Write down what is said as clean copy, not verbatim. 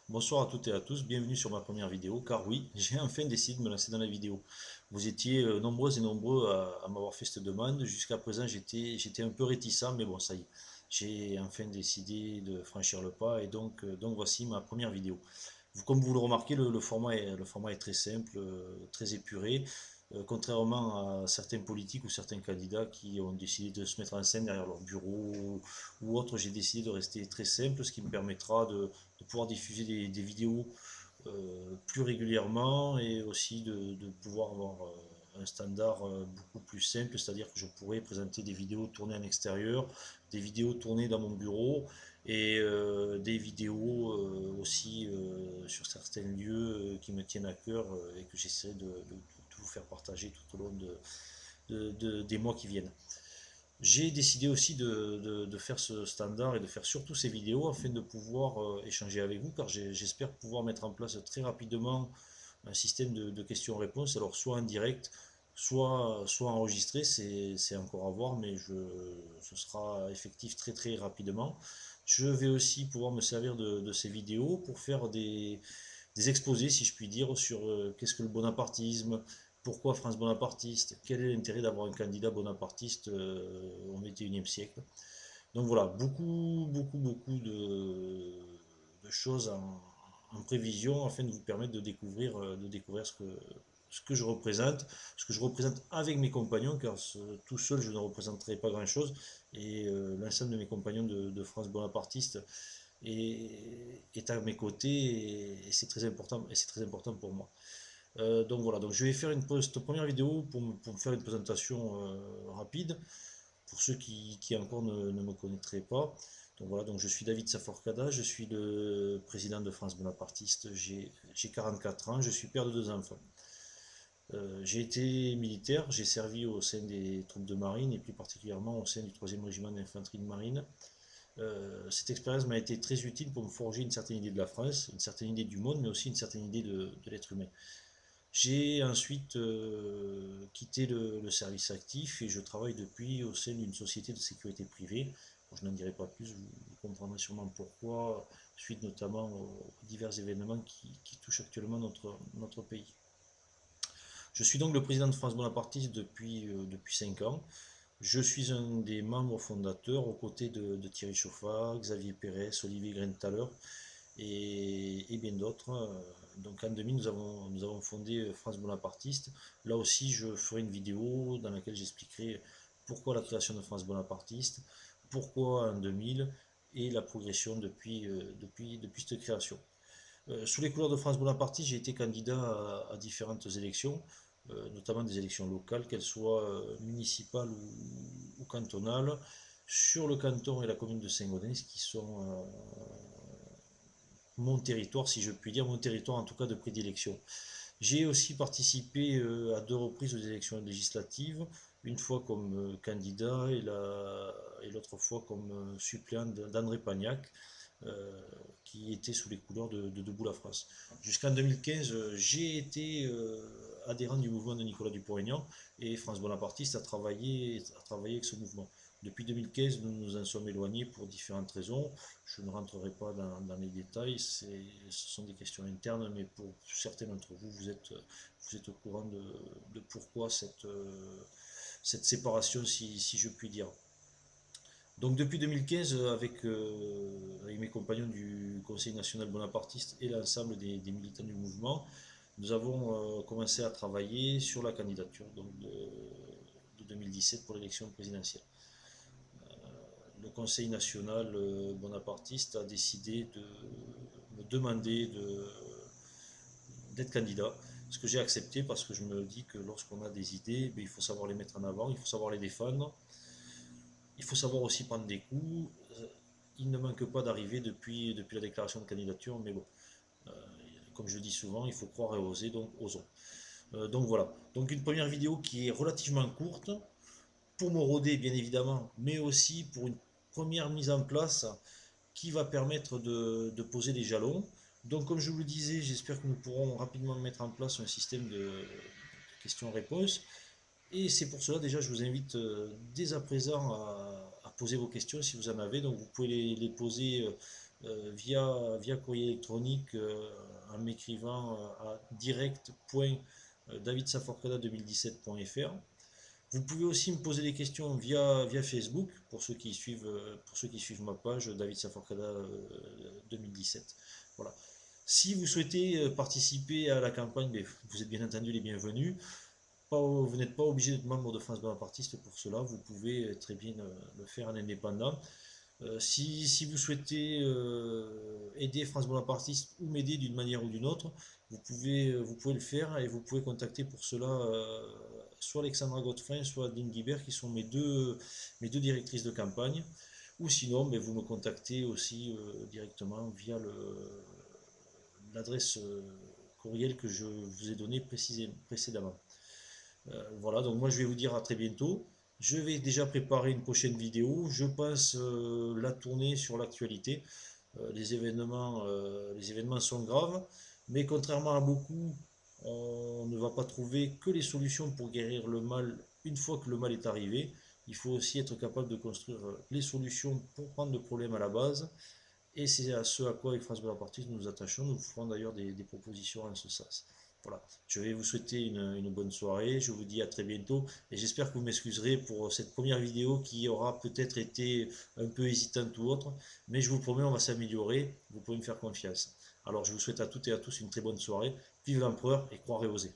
Bonsoir à toutes et à tous, bienvenue sur ma première vidéo, car oui, j'ai enfin décidé de me lancer dans la vidéo. Vous étiez nombreuses et nombreux à m'avoir fait cette demande. Jusqu'à présent, j'étais un peu réticent, mais bon, ça y est, j'ai enfin décidé de franchir le pas, et donc voici ma première vidéo. Comme vous le remarquez, le format est très simple, très épuré. Contrairement à certains politiques ou certains candidats qui ont décidé de se mettre en scène derrière leur bureau ou autre, j'ai décidé de rester très simple, ce qui me permettra de pouvoir diffuser des vidéos plus régulièrement et aussi de pouvoir avoir un standard beaucoup plus simple, c'est-à-dire que je pourrais présenter des vidéos tournées en extérieur, des vidéos tournées dans mon bureau et des vidéos aussi sur certains lieux qui me tiennent à cœur et que j'essaie de vous faire partager tout au long des mois qui viennent. J'ai décidé aussi de faire ce standard et de faire surtout ces vidéos afin de pouvoir échanger avec vous, car j'espère pouvoir mettre en place très rapidement un système de questions-réponses, alors soit en direct, soit enregistré, c'est encore à voir, mais ce sera effectif très très rapidement. Je vais aussi pouvoir me servir de ces vidéos pour faire des exposés, si je puis dire, sur qu'est-ce que le bonapartisme, pourquoi France bonapartiste, quel est l'intérêt d'avoir un candidat bonapartiste au XXIe siècle. Donc voilà, beaucoup de choses en prévision afin de vous permettre de découvrir ce que je représente, ce que je représente avec mes compagnons, car tout seul je ne représenterai pas grand-chose, et l'ensemble de mes compagnons de France bonapartiste est à mes côtés, et c'est très important pour moi. Donc voilà, donc je vais faire cette première vidéo pour me faire une présentation rapide pour ceux qui encore ne me connaîtraient pas. Donc voilà, donc je suis David Saforcada, je suis le président de France Bonapartiste, j'ai 44 ans, je suis père de deux enfants. J'ai été militaire, j'ai servi au sein des troupes de marine et plus particulièrement au sein du 3e régiment d'infanterie de marine. Cette expérience m'a été très utile pour me forger une certaine idée de la France, une certaine idée du monde, mais aussi une certaine idée de l'être humain. J'ai ensuite quitté le service actif et je travaille depuis au sein d'une société de sécurité privée. Bon, je n'en dirai pas plus, vous comprendrez sûrement pourquoi, suite notamment aux divers événements qui touchent actuellement notre pays. Je suis donc le président de France Bonapartiste depuis 5 ans. Je suis un des membres fondateurs aux côtés de Thierry Chauffat, Xavier Pérez, Olivier Grenthaler et bien d'autres. Donc en 2000, nous avons fondé France Bonapartiste. Là aussi, je ferai une vidéo dans laquelle j'expliquerai pourquoi la création de France Bonapartiste, pourquoi en 2000 et la progression depuis cette création. Sous les couleurs de France Bonapartiste, j'ai été candidat à différentes élections, notamment des élections locales, qu'elles soient municipales ou cantonales, sur le canton et la commune de Saint-Gaudens, qui sont mon territoire, si je puis dire, mon territoire en tout cas de prédilection. J'ai aussi participé à deux reprises aux élections législatives, une fois comme candidat et l'autre fois comme suppléant d'André Pagnac, qui était sous les couleurs de Debout la France. Jusqu'en 2015, j'ai été adhérent du mouvement de Nicolas Dupont-Aignan et France Bonapartiste a travaillé avec ce mouvement. Depuis 2015, nous nous en sommes éloignés pour différentes raisons. Je ne rentrerai pas dans les détails, ce sont des questions internes, mais pour certains d'entre vous, vous êtes au courant de pourquoi cette séparation, si je puis dire. Donc depuis 2015, avec mes compagnons du Conseil national bonapartiste et l'ensemble des militants du mouvement, nous avons commencé à travailler sur la candidature de 2017 pour l'élection présidentielle. Le Conseil national bonapartiste a décidé de me demander d'être candidat, ce que j'ai accepté parce que je me dis que lorsqu'on a des idées, il faut savoir les mettre en avant, il faut savoir les défendre, il faut savoir aussi prendre des coups. Il ne manque pas d'arriver depuis la déclaration de candidature, mais bon, euh, comme je dis souvent, il faut croire et oser, donc osons. Donc voilà, donc une première vidéo qui est relativement courte, pour me roder bien évidemment, mais aussi pour une première mise en place qui va permettre de poser des jalons. Donc comme je vous le disais, j'espère que nous pourrons rapidement mettre en place un système de questions-réponses. Et c'est pour cela déjà je vous invite dès à présent à poser vos questions si vous en avez. Donc vous pouvez les poser via courrier électronique en m'écrivant à direct.davidsaforcada2017.fr. Vous pouvez aussi me poser des questions via Facebook pour ceux qui suivent ma page David Saforcada 2017. Voilà. Si vous souhaitez participer à la campagne, mais vous êtes bien entendu les bienvenus. Vous n'êtes pas obligé d'être membre de France Bonapartiste pour cela, vous pouvez très bien le faire en indépendant. Si vous souhaitez aider France Bonapartiste ou m'aider d'une manière ou d'une autre, vous pouvez le faire et vous pouvez contacter pour cela soit Alexandra Godefin, soit Adeline Guibert, qui sont mes deux directrices de campagne. Ou sinon, ben, vous me contactez aussi directement via l'adresse courriel que je vous ai donnée précédemment. Voilà, donc moi je vais vous dire à très bientôt. Je vais déjà préparer une prochaine vidéo. Je pense la tourner sur l'actualité. Les événements sont graves, mais contrairement à beaucoup, on ne va pas trouver que les solutions pour guérir le mal une fois que le mal est arrivé. Il faut aussi être capable de construire les solutions pour prendre le problème à la base. Et c'est à ce à quoi, avec France Bonapartiste, nous nous attachons. Nous ferons d'ailleurs des propositions en ce sens. Voilà, je vais vous souhaiter une bonne soirée, je vous dis à très bientôt et j'espère que vous m'excuserez pour cette première vidéo qui aura peut-être été un peu hésitante ou autre, mais je vous promets on va s'améliorer, vous pouvez me faire confiance. Alors je vous souhaite à toutes et à tous une très bonne soirée, vive l'empereur et croirez oser.